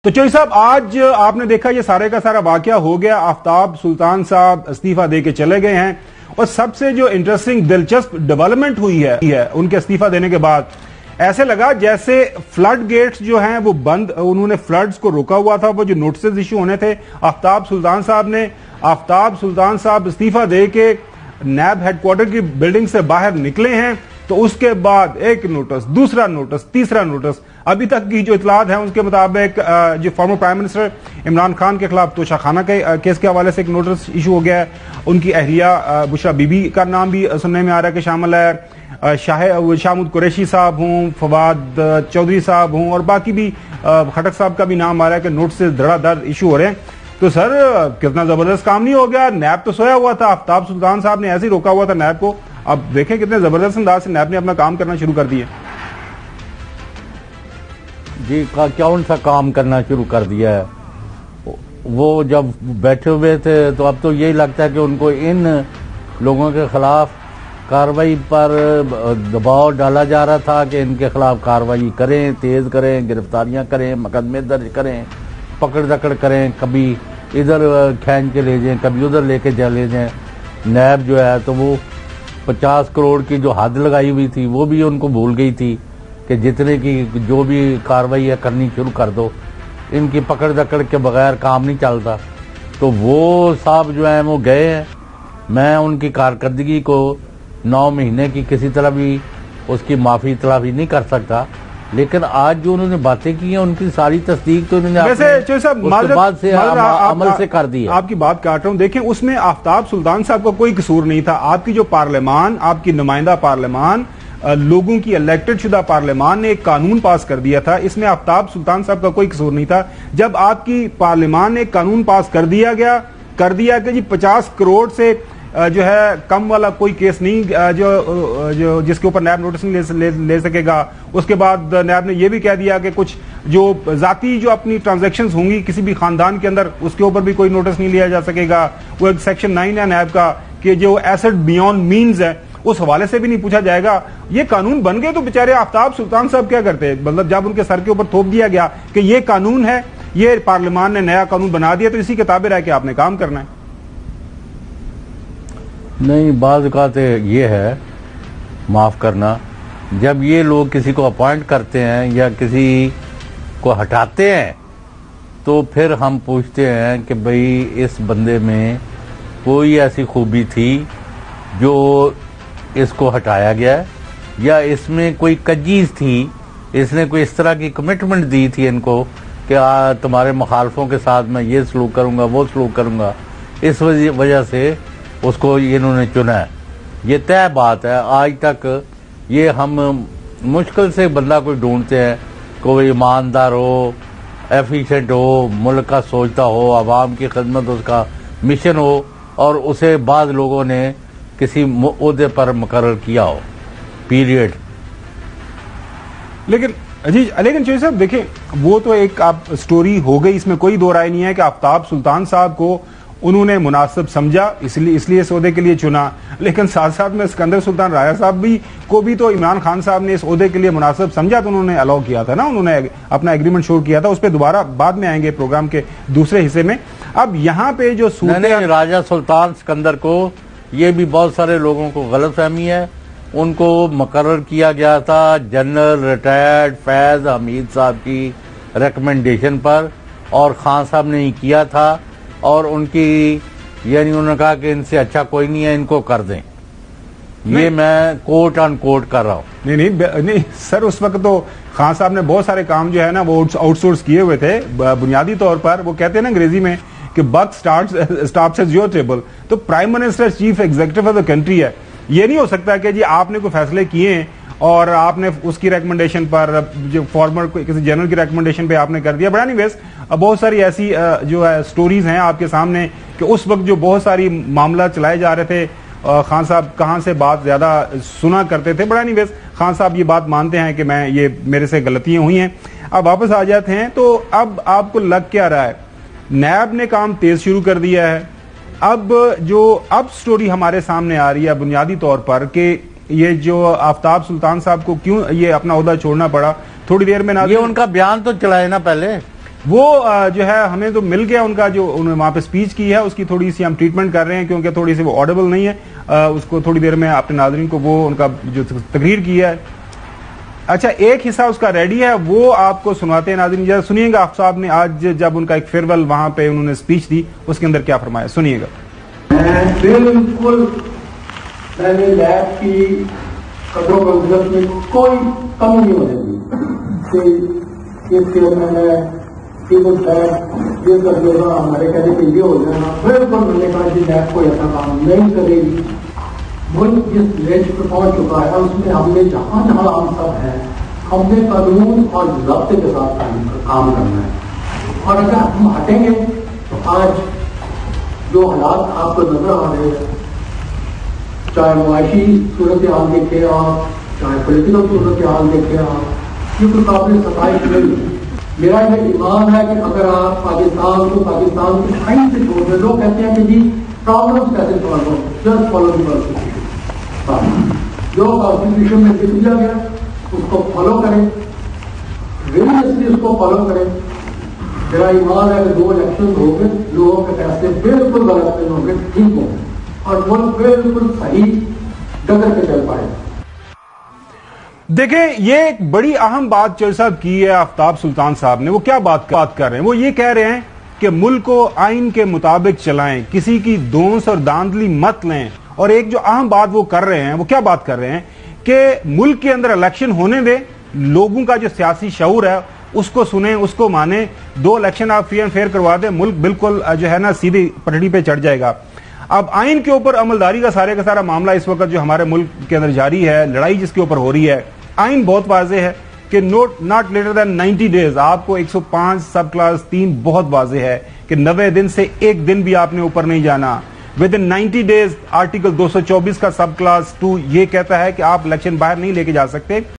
तो चौधरी साहब, आज आपने देखा ये सारे का सारा वाकया हो गया। आफ्ताब सुल्तान साहब इस्तीफा दे के चले गए हैं और सबसे जो इंटरेस्टिंग दिलचस्प डेवलपमेंट हुई है उनके इस्तीफा देने के बाद, ऐसे लगा जैसे फ्लड गेट्स जो हैं वो बंद, उन्होंने फ्लड्स को रोका हुआ था। वो जो नोटिस इशू होने थे आफ्ताब सुल्तान साहब इस्तीफा दे के नैब हेडक्वार्टर की बिल्डिंग से बाहर निकले हैं, तो उसके बाद एक नोटिस, दूसरा नोटिस, तीसरा नोटिस। अभी तक की जो इतलात है उसके मुताबिक जो former prime minister Imran Khan के खिलाफ तोशाखाना के केस के हवाले से एक नोटिस इशू हो गया है। उनकी अहलिया बुशरा बीबी का नाम भी सुनने में आ रहा है कि शामिल है। शाहमूद कुरैशी साहब हों, फवाद चौधरी साहब हों और बाकी भी खटक साहब का भी नाम आ रहा है कि नोटिस धड़ाधड़ इशू हो रहे हैं। तो सर, कितना जबरदस्त काम नहीं हो गया? नैब तो सोया हुआ था, आफ्ताब सुल्तान साहब ने ऐसे ही रोका हुआ था नैब को। अब देखें कितने जबरदस्त अंदाज से नैब ने अपना काम करना शुरू कर दिया जी। कौन सा काम करना शुरू कर दिया है? वो जब बैठे हुए थे तो अब तो यही लगता है कि उनको इन लोगों के खिलाफ कार्रवाई पर दबाव डाला जा रहा था कि इनके खिलाफ कार्रवाई करें, तेज करें, गिरफ्तारियां करें, मुकदमे दर्ज करें, पकड़ दकड़ करें, कभी इधर खींच के ले जाएं, कभी उधर लेके चले जाएं। नैब जो है तो वो 50 करोड़ की जो हद लगाई हुई थी वो भी उनको भूल गई थी कि जितने की जो भी कार्रवाई है करनी शुरू कर दो, इनकी पकड़ दकड़ के बगैर काम नहीं चलता। तो वो साहब जो है वो गए हैं। मैं उनकी कारकर्दगी को 9 महीने की किसी तरह भी उसकी माफी तलाफी नहीं कर सकता, लेकिन आज जो उन्होंने बातें की हैं उनकी सारी तस्दीक तो उन्होंने बाद से अमल से कर दी है। आपकी बात काट रहा हूं, देखें उसमें आफ्ताब सुल्तान साहब का कोई कसूर नहीं था। आपकी जो पार्लियामान, आपकी नुमाइंदा पार्लियामान, लोगों की इलेक्टेड शुदा पार्लियामान ने एक कानून पास कर दिया था, इसमें आफ्ताब सुल्तान साहब का कोई कसूर नहीं था। जब आपकी पार्लियामान ने कानून पास कर दिया कि जी 50 करोड़ से जो है कम वाला कोई केस नहीं जो जिसके ऊपर नैब नोटिस नहीं ले सकेगा। उसके बाद नैब ने यह भी कह दिया कि कुछ जो जाती जो अपनी ट्रांजैक्शंस होंगी किसी भी खानदान के अंदर, उसके ऊपर भी कोई नोटिस नहीं लिया जा सकेगा। वो एक सेक्शन 9 है नैब का कि जो एसेट बियॉन्ड मीन्स है उस हवाले से भी नहीं पूछा जाएगा। ये कानून बन गए तो बेचारे आफ्ताब सुल्तान साहब क्या करते? मतलब जब उनके सर के ऊपर थोप दिया गया कि ये कानून है, ये पार्लियामान ने नया कानून बना दिया, तो इसी के ताबे रह के आपने काम करना है। नहीं, बात ये है, माफ करना, जब ये लोग किसी को अपॉइंट करते हैं या किसी को हटाते हैं तो फिर हम पूछते हैं कि भाई इस बंदे में कोई ऐसी खूबी थी जो इसको हटाया गया है, या इसमें कोई कजीज थी, इसने कोई इस तरह की कमिटमेंट दी थी इनको कि तुम्हारे मुखालफों के साथ मैं ये सलूक करूंगा, वो सलूक करूंगा, इस वजह से उसको इन्होंने चुना है। ये तय बात है। आज तक ये हम मुश्किल से बंदा कोई ढूंढते हैं, कोई ईमानदार हो, एफिशिएंट हो, मुल्क का सोचता हो, आवाम की खिदमत उसका मिशन हो और उसे बाद लोगों ने किसी ओहदे पर मुकर्रर किया हो, पीरियड। लेकिन चौधरी साहब देखें, वो तो एक आप स्टोरी हो गई, इसमें कोई दो राय नहीं है कि आफ्ताब सुल्तान साहब को उन्होंने मुनासिब समझा, इसलिए इस ओहदे के लिए चुना। लेकिन साथ साथ में सिकंदर सुल्तान राया साहब को भी तो इमरान खान साहब ने इस ओहदे के लिए मुनासिब समझा, तो उन्होंने अलाउ किया था ना, उन्होंने अपना एग्रीमेंट शो किया था। उस पर दोबारा बाद में आएंगे प्रोग्राम के दूसरे हिस्से में। अब यहाँ पे जो राजा सुल्तान सिकंदर को, ये भी बहुत सारे लोगों को गलतफहमी है, उनको मुकर्रर किया गया था जनरल रिटायर्ड फैज हमीद साहब की रिकमेंडेशन पर, और खान साहब ने ही किया था, और उनकी यानी उन्होंने कहा कि इनसे अच्छा कोई नहीं है, इनको कर दें। ये मैं कोट ऑन कोट कर रहा हूँ। नहीं सर, उस वक्त तो खान साहब ने बहुत सारे काम जो है ना वो आउटसोर्स किए हुए थे। बुनियादी तौर पर वो कहते हैं ना अंग्रेजी में कि buck stops at your table. तो prime minister chief executive of the country है। ये नहीं हो सकता कि जी आपने कोई फैसले किए और आपने उसकी रिकमेंडेशन पर, जो फॉर्मर किसी जनरल की रिकमेंडेशन पे आपने कर दिया। बट एनीवेज बहुत सारी ऐसी जो है स्टोरीज हैं आपके सामने कि उस वक्त जो बहुत सारी मामला चलाए जा रहे थे, खान साहब कहां से बात ज्यादा सुना करते थे। बट एनीवेज खान साहब ये बात मानते हैं कि ये मेरे से गलतियां हुई हैं। अब वापस आ जाते हैं, तो अब आपको लग क्या रहा है? नैब ने काम तेज शुरू कर दिया है। अब स्टोरी हमारे सामने आ रही है बुनियादी तौर पर कि ये जो आफ्ताब सुल्तान साहब को क्यों ये अपना ओहदा छोड़ना पड़ा। थोड़ी देर में ना ये उनका बयान तो चलाए ना पहले, वो जो है हमें तो मिल गया उनका जो उन्होंने वहां पे स्पीच की है, उसकी थोड़ी सी हम ट्रीटमेंट कर रहे हैं क्योंकि थोड़ी सी वो ऑडिबल नहीं है। उसको थोड़ी देर में अपने नाज़रीन को वो उनका जो तकरीर की है, अच्छा एक हिस्सा उसका रेडी है, वो आपको सुनाते हैं। नाज़रीन जरा सुनिएगा, आप साहब ने आज जब उनका एक फेयरवेल वहां पे उन्होंने स्पीच दी, उसके अंदर क्या फरमाया, सुनिएगा। बिल्कुल मैंने लैब की कदरों मंजिलत में कोई कमी नहीं होने दी। इसके मैंने ये कर देगा, हमारे कहने के लिए हो जाएगा, बिल्कुल मैंने कहा कि लैब कोई ऐसा काम नहीं करेगी। मुल्क जिस रेंज पर पहुंच चुका है उसमें हमने जहां जहां हम सब हैं, हमने कानून और ज़ब्ते के साथ काम करना है। और अगर हम हटेंगे तो आज जो हालात आपको नजर आ रहे हैं, चाहे मुआशी सूरत हाल देखे आप, चाहे पोलिटिकल सूरत हाल देखे आप, ये कोई काबिल सफाई नहीं है। मेरा यह ईमान है कि अगर आप पाकिस्तान को पाकिस्तान की आइन से छोड़ दें, लोग कहते हैं कि जी प्रॉब्लम्स कैसे सॉल्व हो, जस्ट फॉलो द कॉन्स्टिट्यूशन। जो कॉन्स्टिट्यूशन में लिख दिया गया उसको फॉलो करें, रिलीजियसली उसको फॉलो करें। मेरा ईमान है कि 2 इलेक्शन हो गए, लोगों के फैसले बिल्कुल गलत नहीं होंगे, ठीक होंगे और मुल्क बिल्कुल सही डगर पे चल पाए। देखें, ये एक बड़ी अहम बात चौधरी साहब की है आफ्ताब सुल्तान साहब ने। वो क्या बात कर रहे हैं? वो ये कह रहे हैं कि मुल्क को आइन के मुताबिक चलाएं, किसी की दोंस और दांधली मत लें। और एक जो अहम बात वो कर रहे हैं, वो क्या बात कर रहे हैं कि मुल्क के अंदर इलेक्शन होने दें, लोगों का जो सियासी शऊर है उसको सुने, उसको माने। 2 इलेक्शन आप फ्री एंड फेयर करवा दें, मुल्क बिल्कुल जो है ना सीधी पटड़ी पे चढ़ जाएगा। अब आइन के ऊपर अमलदारी का सारा मामला इस वक्त जो हमारे मुल्क के अंदर जारी है, लड़ाई जिसके ऊपर हो रही है, आइन बहुत वाज़ेह है कि नॉट लेटर देन 90 डेज। आपको 105 सब क्लास 3 बहुत वाज़ेह है कि 90 दिन से एक दिन भी आपने ऊपर नहीं जाना। विद इन 90 डेज आर्टिकल 224 का सब क्लास 2 ये कहता है कि आप इलेक्शन बाहर नहीं लेके जा सकते।